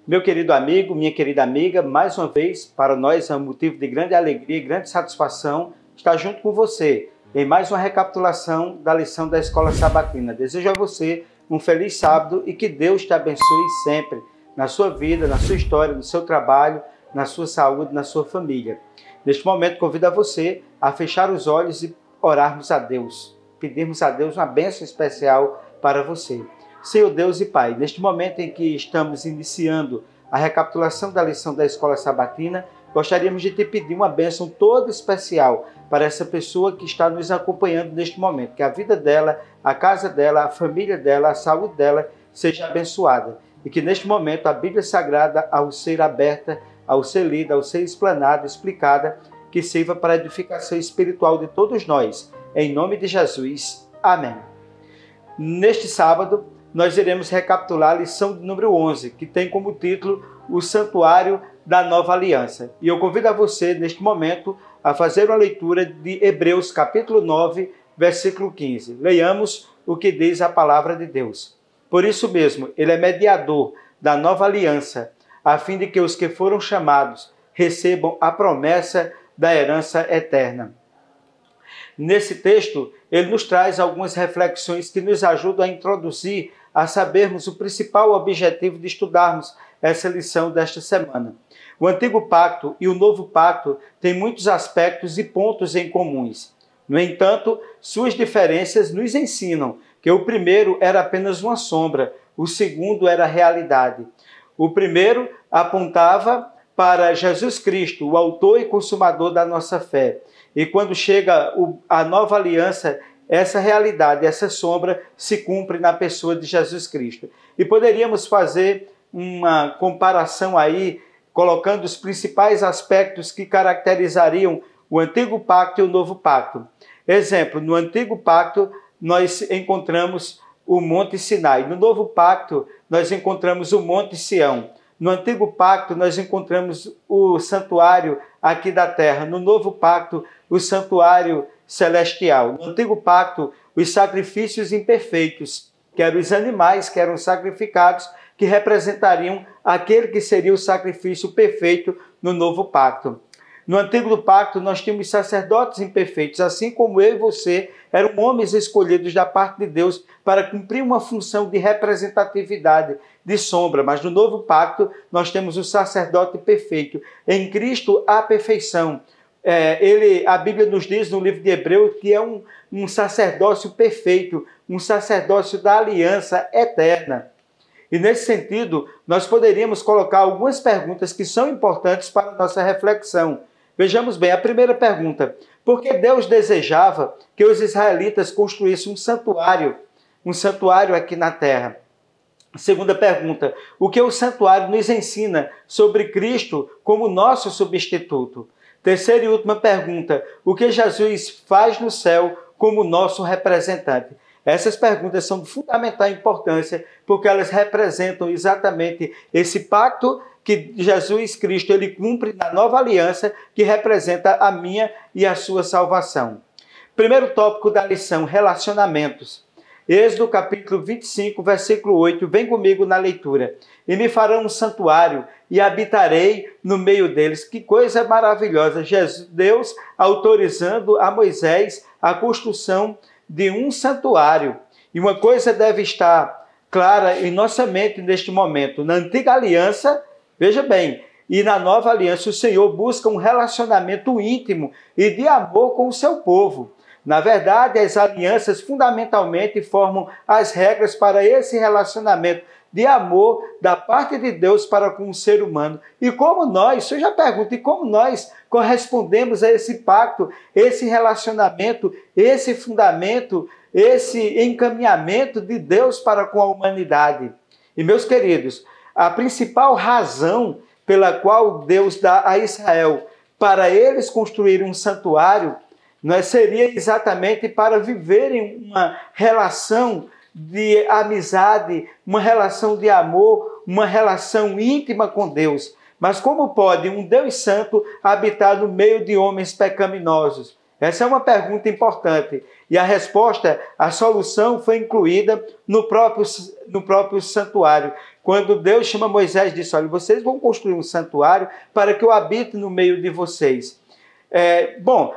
Meu querido amigo, minha querida amiga, mais uma vez, para nós é um motivo de grande alegria e grande satisfação estar junto com você em mais uma recapitulação da lição da Escola Sabatina. Desejo a você um feliz sábado e que Deus te abençoe sempre na sua vida, na sua história, no seu trabalho, na sua saúde, na sua família. Neste momento, convido a você a fechar os olhos e orarmos a Deus, pedirmos a Deus uma bênção especial para você. Senhor Deus e Pai, neste momento em que estamos iniciando a recapitulação da lição da Escola Sabatina, gostaríamos de te pedir uma bênção toda especial para essa pessoa que está nos acompanhando neste momento, que a vida dela, a casa dela, a família dela, a saúde dela seja abençoada e que neste momento a Bíblia Sagrada, ao ser aberta, ao ser lida, ao ser explanada, explicada, que sirva para a edificação espiritual de todos nós. Em nome de Jesus. Amém. Neste sábado, nós iremos recapitular a lição número 11, que tem como título O Santuário da Nova Aliança. E eu convido a você, neste momento, a fazer uma leitura de Hebreus, capítulo 9, versículo 15. Leiamos o que diz a palavra de Deus. Por isso mesmo, ele é mediador da nova aliança, a fim de que os que foram chamados recebam a promessa da herança eterna. Nesse texto, ele nos traz algumas reflexões que nos ajudam a introduzir, a sabermos o principal objetivo de estudarmos essa lição desta semana. O Antigo Pacto e o Novo Pacto têm muitos aspectos e pontos em comuns. No entanto, suas diferenças nos ensinam que o primeiro era apenas uma sombra, o segundo era a realidade. O primeiro apontava para Jesus Cristo, o autor e consumador da nossa fé. E quando chega a nova aliança, essa realidade, essa sombra se cumpre na pessoa de Jesus Cristo. E poderíamos fazer uma comparação aí, colocando os principais aspectos que caracterizariam o Antigo Pacto e o Novo Pacto. Exemplo, no Antigo Pacto nós encontramos o Monte Sinai. No Novo Pacto nós encontramos o Monte Sião. No Antigo Pacto, nós encontramos o santuário aqui da terra. No Novo Pacto, o santuário celestial. No Antigo Pacto, os sacrifícios imperfeitos, que eram os animais que eram sacrificados, que representariam aquele que seria o sacrifício perfeito no Novo Pacto. No Antigo Pacto, nós tínhamos sacerdotes imperfeitos, assim como eu e você eram homens escolhidos da parte de Deus para cumprir uma função de representatividade, de sombra. Mas no Novo Pacto, nós temos o sacerdote perfeito. Em Cristo, há perfeição. A Bíblia nos diz no livro de Hebreus que é um sacerdócio perfeito, um sacerdócio da aliança eterna. E nesse sentido, nós poderíamos colocar algumas perguntas que são importantes para a nossa reflexão. Vejamos bem, a primeira pergunta: por que Deus desejava que os israelitas construíssem um santuário aqui na terra? Segunda pergunta: o que o santuário nos ensina sobre Cristo como nosso substituto? Terceira e última pergunta: o que Jesus faz no céu como nosso representante? Essas perguntas são de fundamental importância porque elas representam exatamente esse pacto que Jesus Cristo ele cumpre na nova aliança, que representa a minha e a sua salvação. Primeiro tópico da lição: relacionamentos. Êxodo capítulo 25, versículo 8, vem comigo na leitura. E me farão um santuário e habitarei no meio deles. Que coisa maravilhosa! Deus autorizando a Moisés a construção de um santuário. E uma coisa deve estar clara em nossa mente neste momento. Na antiga aliança, veja bem, e na nova aliança o Senhor busca um relacionamento íntimo e de amor com o seu povo. Na verdade, as alianças fundamentalmente formam as regras para esse relacionamento de amor da parte de Deus para com o ser humano. E como nós, você já pergunta, e como nós correspondemos a esse pacto, esse relacionamento, esse fundamento, esse encaminhamento de Deus para com a humanidade? E meus queridos, a principal razão pela qual Deus dá a Israel para eles construírem um santuário seria exatamente para viverem uma relação de amizade, uma relação de amor, uma relação íntima com Deus. Mas como pode um Deus santo habitar no meio de homens pecaminosos? Essa é uma pergunta importante. E a resposta, a solução foi incluída no próprio santuário. Quando Deus chama Moisés e disse, olha, vocês vão construir um santuário para que eu habite no meio de vocês.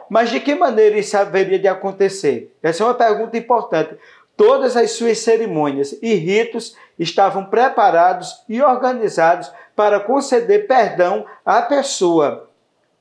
Mas de que maneira isso haveria de acontecer? Essa é uma pergunta importante. Todas as suas cerimônias e ritos estavam preparados e organizados para conceder perdão à pessoa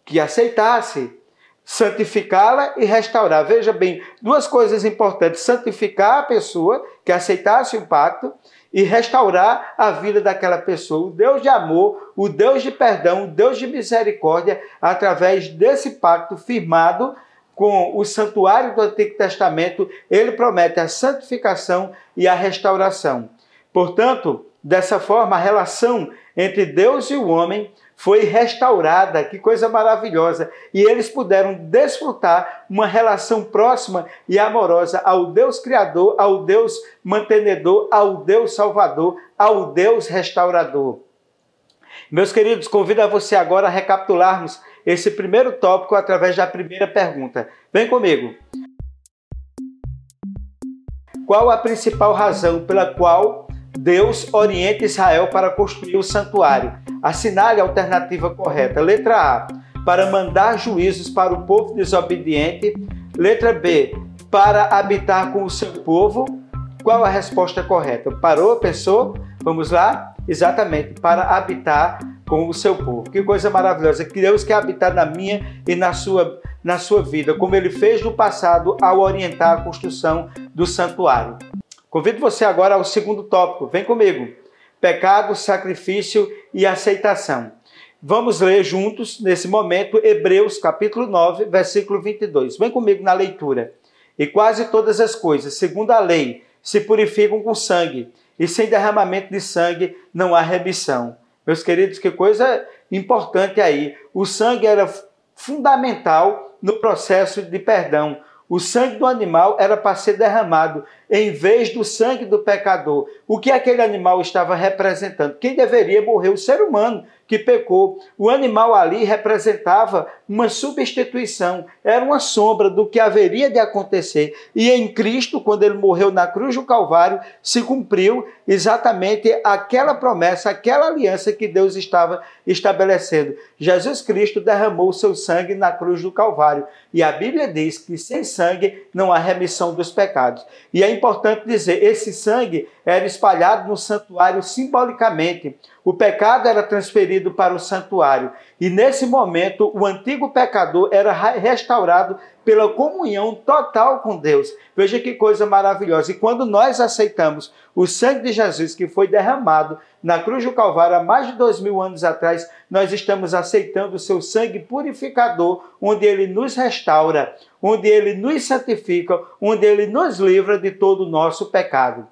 que aceitasse, santificá-la e restaurar. Veja bem, duas coisas importantes: santificar a pessoa que aceitasse o pacto e restaurar a vida daquela pessoa. O Deus de amor, o Deus de perdão, o Deus de misericórdia, através desse pacto firmado com o santuário do Antigo Testamento, ele promete a santificação e a restauração. Portanto, dessa forma, a relação entre Deus e o homem foi restaurada. Que coisa maravilhosa! E eles puderam desfrutar uma relação próxima e amorosa ao Deus Criador, ao Deus mantenedor, ao Deus Salvador, ao Deus restaurador. Meus queridos, convido a você agora a recapitularmos esse primeiro tópico através da primeira pergunta. Vem comigo. Qual a principal razão pela qual Deus orienta Israel para construir o santuário? Assinale a alternativa correta. Letra A, para mandar juízos para o povo desobediente. Letra B, para habitar com o seu povo. Qual a resposta correta? Parou? Pensou? Vamos lá? Exatamente, para habitar com o seu povo. Que coisa maravilhosa, que Deus quer habitar na minha e na sua vida, como Ele fez no passado ao orientar a construção do santuário. Convido você agora ao segundo tópico. Vem comigo. Pecado, sacrifício e aceitação. Vamos ler juntos, nesse momento, Hebreus capítulo 9, versículo 22. Vem comigo na leitura. E quase todas as coisas, segundo a lei, se purificam com sangue, e sem derramamento de sangue não há remissão. Meus queridos, que coisa importante aí. O sangue era fundamental no processo de perdão. O sangue do animal era para ser derramado em vez do sangue do pecador. O que aquele animal estava representando? Quem deveria morrer? O ser humano que pecou. O animal ali representava uma substituição, era uma sombra do que haveria de acontecer. E em Cristo, quando ele morreu na cruz do Calvário, se cumpriu exatamente aquela promessa, aquela aliança que Deus estava estabelecendo. Jesus Cristo derramou o seu sangue na cruz do Calvário. E a Bíblia diz que sem sangue não há remissão dos pecados. E é importante dizer, esse sangue era espalhado no santuário simbolicamente. O pecado era transferido para o santuário. E nesse momento, o antigo pecador era restaurado pela comunhão total com Deus. Veja que coisa maravilhosa. E quando nós aceitamos o sangue de Jesus que foi derramado na cruz do Calvário há mais de 2000 anos atrás, nós estamos aceitando o seu sangue purificador, onde ele nos restaura, onde ele nos santifica, onde ele nos livra de todo o nosso pecado.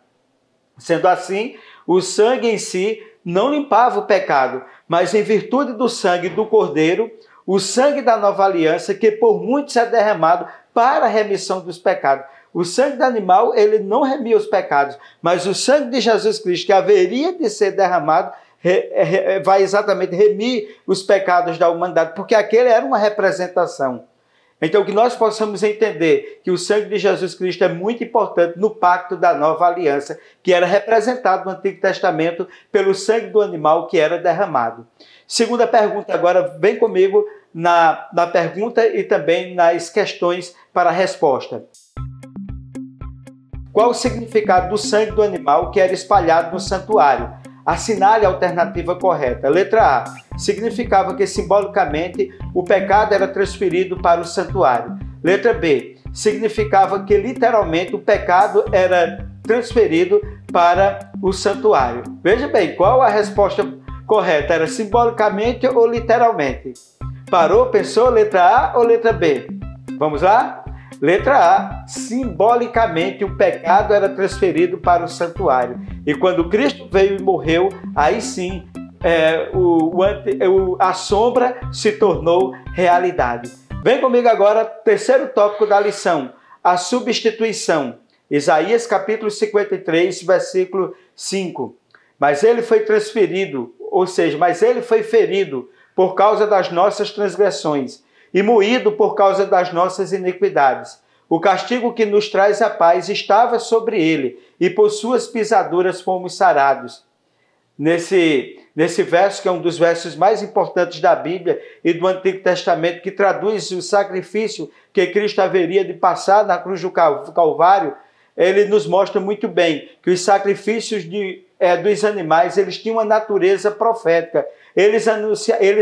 Sendo assim, o sangue em si não limpava o pecado, mas em virtude do sangue do Cordeiro, o sangue da nova aliança, que por muitos é derramado para a remissão dos pecados. O sangue do animal, ele não remia os pecados, mas o sangue de Jesus Cristo, que haveria de ser derramado, vai exatamente remir os pecados da humanidade, porque aquele era uma representação. Então, que nós possamos entender que o sangue de Jesus Cristo é muito importante no pacto da nova aliança, que era representado no Antigo Testamento pelo sangue do animal que era derramado. Segunda pergunta agora, vem comigo na pergunta e também nas questões para a resposta. Qual o significado do sangue do animal que era espalhado no santuário? Assinale a alternativa correta. Letra A, significava que simbolicamente o pecado era transferido para o santuário. Letra B, significava que literalmente o pecado era transferido para o santuário. Veja bem, qual a resposta correta? Era simbolicamente ou literalmente? Parou, pensou? Letra A ou letra B? Vamos lá? Letra A, simbolicamente o pecado era transferido para o santuário. E quando Cristo veio e morreu, aí sim a sombra se tornou realidade. Vem comigo agora, terceiro tópico da lição, a substituição. Isaías capítulo 53, versículo 5. Mas ele foi transferido, ou seja, mas ele foi ferido por causa das nossas transgressões e moído por causa das nossas iniquidades. O castigo que nos traz a paz estava sobre ele, e por suas pisaduras fomos sarados. Nesse verso, que é um dos versos mais importantes da Bíblia e do Antigo Testamento, que traduz o sacrifício que Cristo haveria de passar na cruz do Calvário, ele nos mostra muito bem que os sacrifícios dos animais, eles tinham uma natureza profética. Eles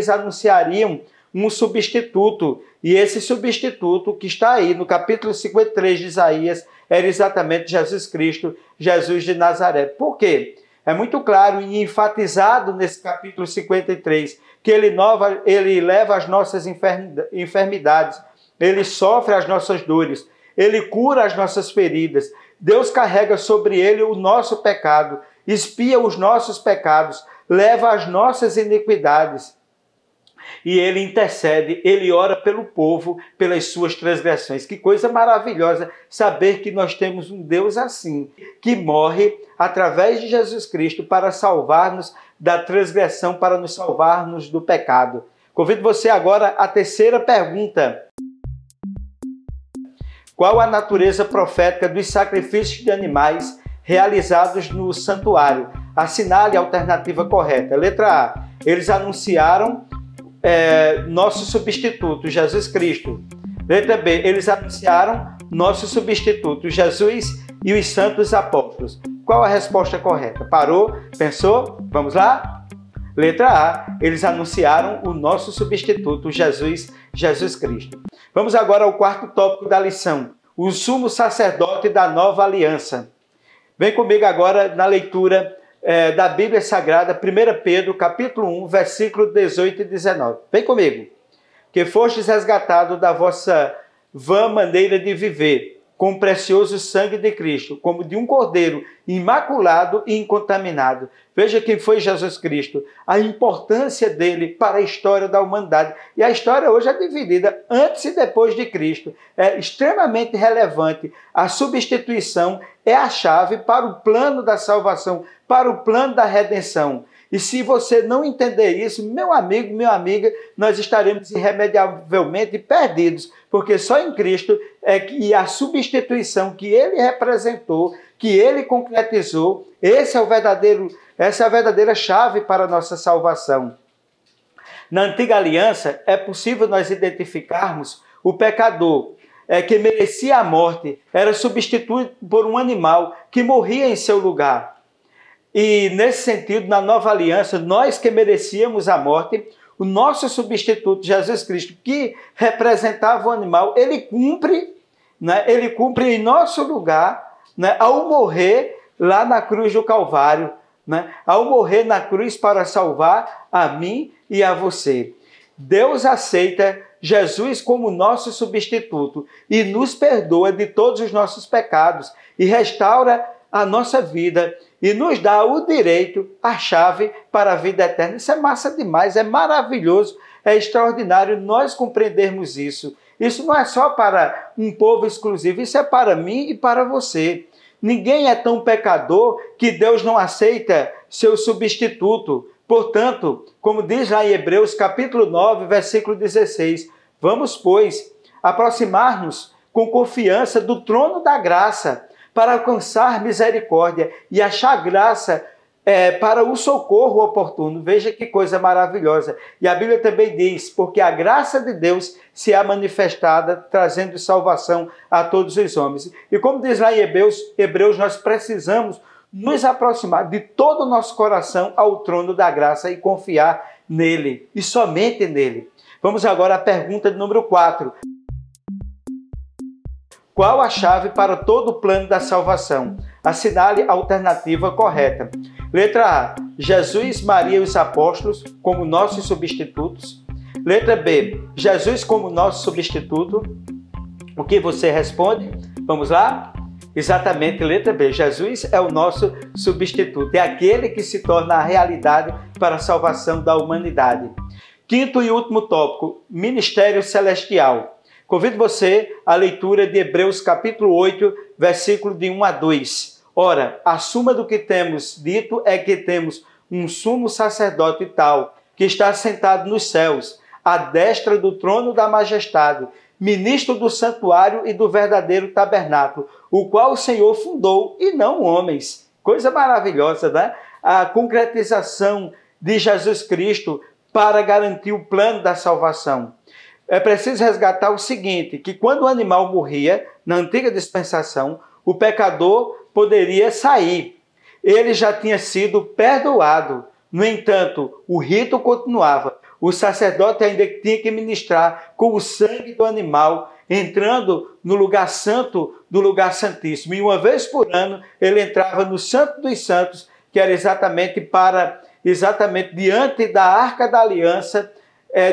anunciariam um substituto, e esse substituto que está aí no capítulo 53 de Isaías era exatamente Jesus Cristo, Jesus de Nazaré. Por quê? É muito claro e enfatizado nesse capítulo 53 que ele leva as nossas enfermidades, ele sofre as nossas dores, ele cura as nossas feridas. Deus carrega sobre ele o nosso pecado, expia os nossos pecados, leva as nossas iniquidades. E ele intercede, ele ora pelo povo, pelas suas transgressões. Que coisa maravilhosa saber que nós temos um Deus assim, que morre através de Jesus Cristo para salvar-nos da transgressão, para nos salvar-nos do pecado. Convido você agora à terceira pergunta. Qual a natureza profética dos sacrifícios de animais realizados no santuário? Assinale a alternativa correta. Letra A. Eles anunciaram nosso substituto, Jesus Cristo. Letra B. Eles anunciaram nosso substituto, Jesus e os santos apóstolos. Qual a resposta correta? Parou? Pensou? Vamos lá? Letra A. Eles anunciaram o nosso substituto, Jesus Cristo. Vamos agora ao quarto tópico da lição. O sumo sacerdote da nova aliança. Vem comigo agora na leitura da Bíblia Sagrada, 1 Pedro, capítulo 1, versículo 18 e 19. Vem comigo. Que fostes resgatados da vossa vã maneira de viver, com o precioso sangue de Cristo, como de um cordeiro imaculado e incontaminado. Veja quem foi Jesus Cristo, a importância dele para a história da humanidade. E a história hoje é dividida antes e depois de Cristo. É extremamente relevante. A substituição é a chave para o plano da salvação, para o plano da redenção. E se você não entender isso, meu amigo, minha amiga, nós estaremos irremediavelmente perdidos, porque só em Cristo é que a substituição que ele representou, que ele concretizou, essa é a verdadeira chave para a nossa salvação. Na antiga aliança, é possível nós identificarmos o pecador que merecia a morte, era substituído por um animal que morria em seu lugar. E nesse sentido, na nova aliança, nós que merecíamos a morte, o nosso substituto, Jesus Cristo, que representava o animal, ele cumpre em nosso lugar, ao morrer lá na cruz do Calvário, ao morrer na cruz para salvar a mim e a você. Deus aceita Jesus como nosso substituto e nos perdoa de todos os nossos pecados e restaura a nossa vida e nos dá o direito, a chave para a vida eterna. Isso é massa demais, é maravilhoso, é extraordinário nós compreendermos isso. Isso não é só para um povo exclusivo, isso é para mim e para você. Ninguém é tão pecador que Deus não aceita seu substituto. Portanto, como diz lá em Hebreus capítulo 9, versículo 16, vamos, pois, aproximar-nos com confiança do trono da graça, para alcançar misericórdia e achar graça para o socorro oportuno. Veja que coisa maravilhosa. E a Bíblia também diz, porque a graça de Deus se há manifestada, trazendo salvação a todos os homens. E como diz lá em Hebreus, nós precisamos nos aproximar de todo o nosso coração ao trono da graça e confiar nele, e somente nele. Vamos agora à pergunta de número 4. Qual a chave para todo o plano da salvação? Assinale a alternativa correta. Letra A. Jesus, Maria e os apóstolos como nossos substitutos. Letra B. Jesus como nosso substituto. O que você responde? Vamos lá? Exatamente, letra B. Jesus é o nosso substituto. É aquele que se torna a realidade para a salvação da humanidade. Quinto e último tópico. Ministério celestial. Convido você à leitura de Hebreus capítulo 8, versículo de 1 a 2. Ora, a suma do que temos dito é que temos um sumo sacerdote tal, que está sentado nos céus, à destra do trono da majestade, ministro do santuário e do verdadeiro tabernáculo, o qual o Senhor fundou e não homens. Coisa maravilhosa, né? A concretização de Jesus Cristo para garantir o plano da salvação. É preciso resgatar o seguinte, que quando o animal morria, na antiga dispensação, o pecador poderia sair. Ele já tinha sido perdoado. No entanto, o rito continuava. O sacerdote ainda tinha que ministrar com o sangue do animal, entrando no lugar santo do lugar santíssimo. E uma vez por ano, ele entrava no Santo dos Santos, que era exatamente diante da Arca da Aliança,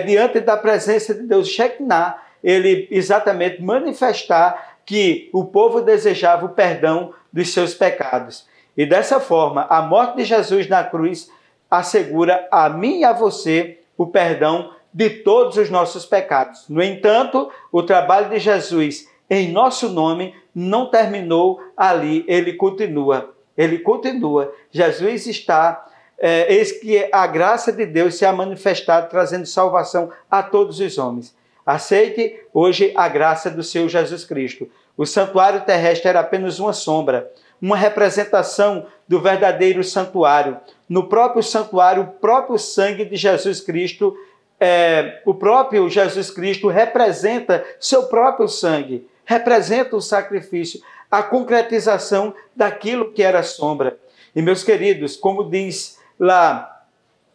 diante da presença de Deus, Shekinah, ele exatamente manifestar que o povo desejava o perdão dos seus pecados. E dessa forma, a morte de Jesus na cruz assegura a mim e a você o perdão de todos os nossos pecados. No entanto, o trabalho de Jesus em nosso nome não terminou ali, ele continua. Jesus está, eis que a graça de Deus se ha manifestado, trazendo salvação a todos os homens. Aceite hoje a graça do Senhor Jesus Cristo. O santuário terrestre era apenas uma sombra, uma representação do verdadeiro santuário. No próprio santuário, o próprio sangue de Jesus Cristo, o próprio Jesus Cristo representa seu próprio sangue, representa o sacrifício, a concretização daquilo que era sombra. E, meus queridos, como diz lá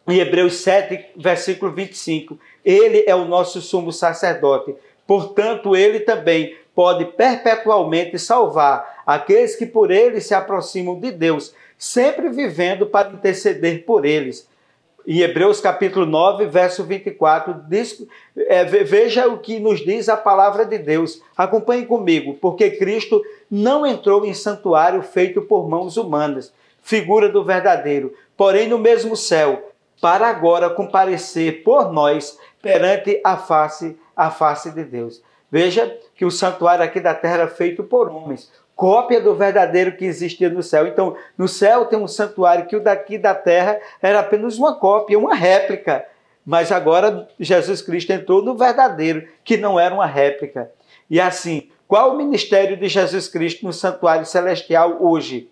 em Hebreus 7, versículo 25, ele é o nosso sumo sacerdote, portanto, ele também pode perpetualmente salvar aqueles que por ele se aproximam de Deus, sempre vivendo para interceder por eles. Em Hebreus capítulo 9, verso 24, veja o que nos diz a palavra de Deus. Acompanhe comigo, porque Cristo não entrou em santuário feito por mãos humanas, figura do verdadeiro, porém no mesmo céu, para agora comparecer por nós perante a face de Deus. Veja que o santuário aqui da terra era feito por homens, cópia do verdadeiro que existia no céu. Então, no céu tem um santuário que o daqui da terra era apenas uma cópia, uma réplica. Mas agora Jesus Cristo entrou no verdadeiro, que não era uma réplica. E assim, qual o ministério de Jesus Cristo no santuário celestial hoje?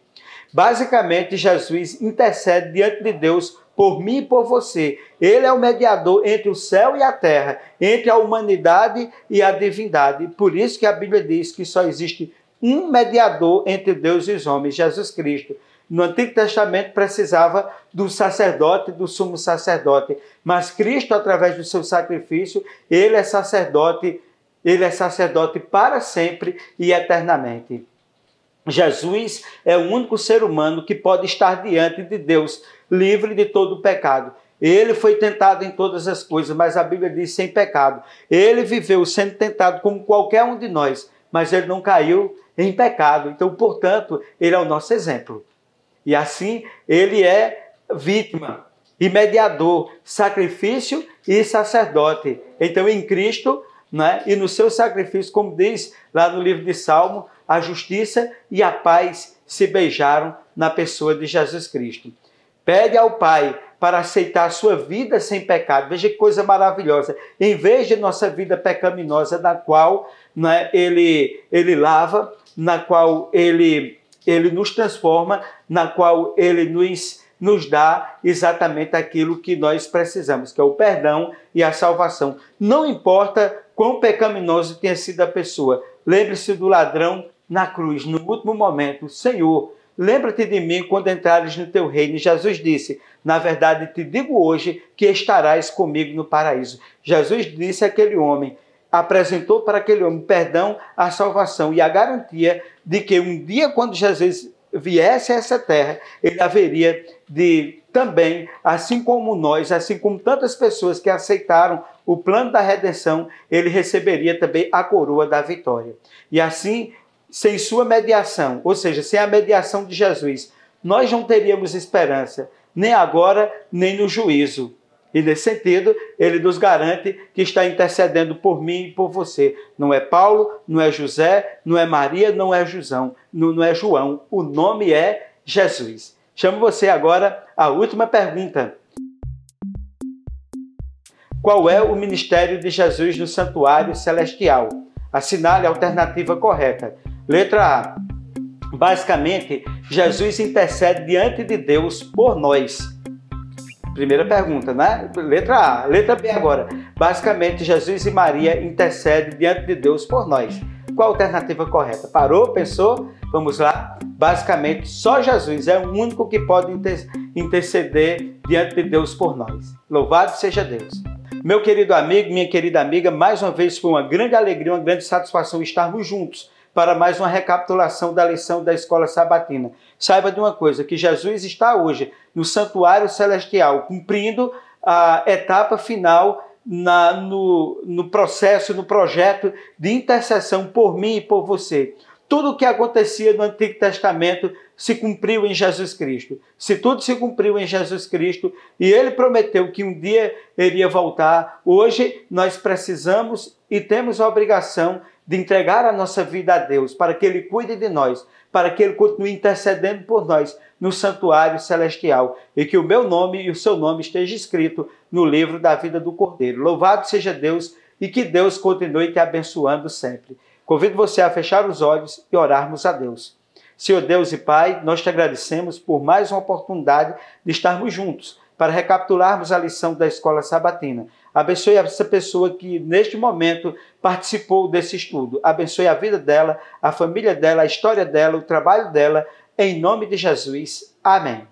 Basicamente, Jesus intercede diante de Deus por mim e por você. Ele é o mediador entre o céu e a terra, entre a humanidade e a divindade. Por isso que a Bíblia diz que só existe um mediador entre Deus e os homens, Jesus Cristo. No Antigo Testamento precisava do sacerdote, do sumo sacerdote. Mas Cristo, através do seu sacrifício, ele é sacerdote para sempre e eternamente. Jesus é o único ser humano que pode estar diante de Deus, livre de todo o pecado. Ele foi tentado em todas as coisas, mas a Bíblia diz sem pecado. Ele viveu sendo tentado como qualquer um de nós, mas ele não caiu em pecado. Então, portanto, ele é o nosso exemplo. E assim, ele é vítima e mediador, sacrifício e sacerdote. Então, em Cristo, né, e no seu sacrifício, como diz lá no livro de Salmo, a justiça e a paz se beijaram na pessoa de Jesus Cristo. Pede ao Pai para aceitar a sua vida sem pecado. Veja que coisa maravilhosa. Em vez de nossa vida pecaminosa, na qual, né, ele lava, na qual ele nos transforma, na qual ele nos dá exatamente aquilo que nós precisamos, que é o perdão e a salvação. Não importa quão pecaminoso tenha sido a pessoa. Lembre-se do ladrão na cruz, no último momento. Senhor, lembra-te de mim quando entrares no teu reino. E Jesus disse, na verdade te digo hoje que estarás comigo no paraíso. Jesus disse àquele homem, apresentou para aquele homem perdão, a salvação e a garantia de que um dia, quando Jesus viesse a essa terra, ele haveria de também, assim como nós, assim como tantas pessoas que aceitaram o plano da redenção, ele receberia também a coroa da vitória. E assim, sem sua mediação, ou seja, sem a mediação de Jesus, nós não teríamos esperança, nem agora, nem no juízo. E nesse sentido, ele nos garante que está intercedendo por mim e por você. Não é Paulo, não é José, não é Maria, não é João. O nome é Jesus. Chamo você agora à última pergunta. Qual é o ministério de Jesus no santuário celestial? Assinale a alternativa correta. Letra A. Basicamente, Jesus intercede diante de Deus por nós. Primeira pergunta, né? Letra A. Letra B agora. Basicamente, Jesus e Maria intercedem diante de Deus por nós. Qual a alternativa correta? Parou? Pensou? Vamos lá. Basicamente, só Jesus é o único que pode interceder diante de Deus por nós. Louvado seja Deus. Meu querido amigo, minha querida amiga, mais uma vez foi uma grande alegria, uma grande satisfação estarmos juntos para mais uma recapitulação da lição da Escola Sabatina. Saiba de uma coisa, que Jesus está hoje no Santuário Celestial, cumprindo a etapa final no processo, no projeto de intercessão por mim e por você. Tudo o que acontecia no Antigo Testamento se cumpriu em Jesus Cristo. Se tudo se cumpriu em Jesus Cristo e Ele prometeu que um dia iria voltar, hoje nós precisamos e temos a obrigação de entregar a nossa vida a Deus, para que Ele cuide de nós, para que Ele continue intercedendo por nós no santuário celestial e que o meu nome e o seu nome esteja escrito no livro da vida do Cordeiro. Louvado seja Deus e que Deus continue te abençoando sempre. Convido você a fechar os olhos e orarmos a Deus. Senhor Deus e Pai, nós te agradecemos por mais uma oportunidade de estarmos juntos para recapitularmos a lição da Escola Sabatina. Abençoe essa pessoa que neste momento participou desse estudo. Abençoe a vida dela, a família dela, a história dela, o trabalho dela. Em nome de Jesus. Amém.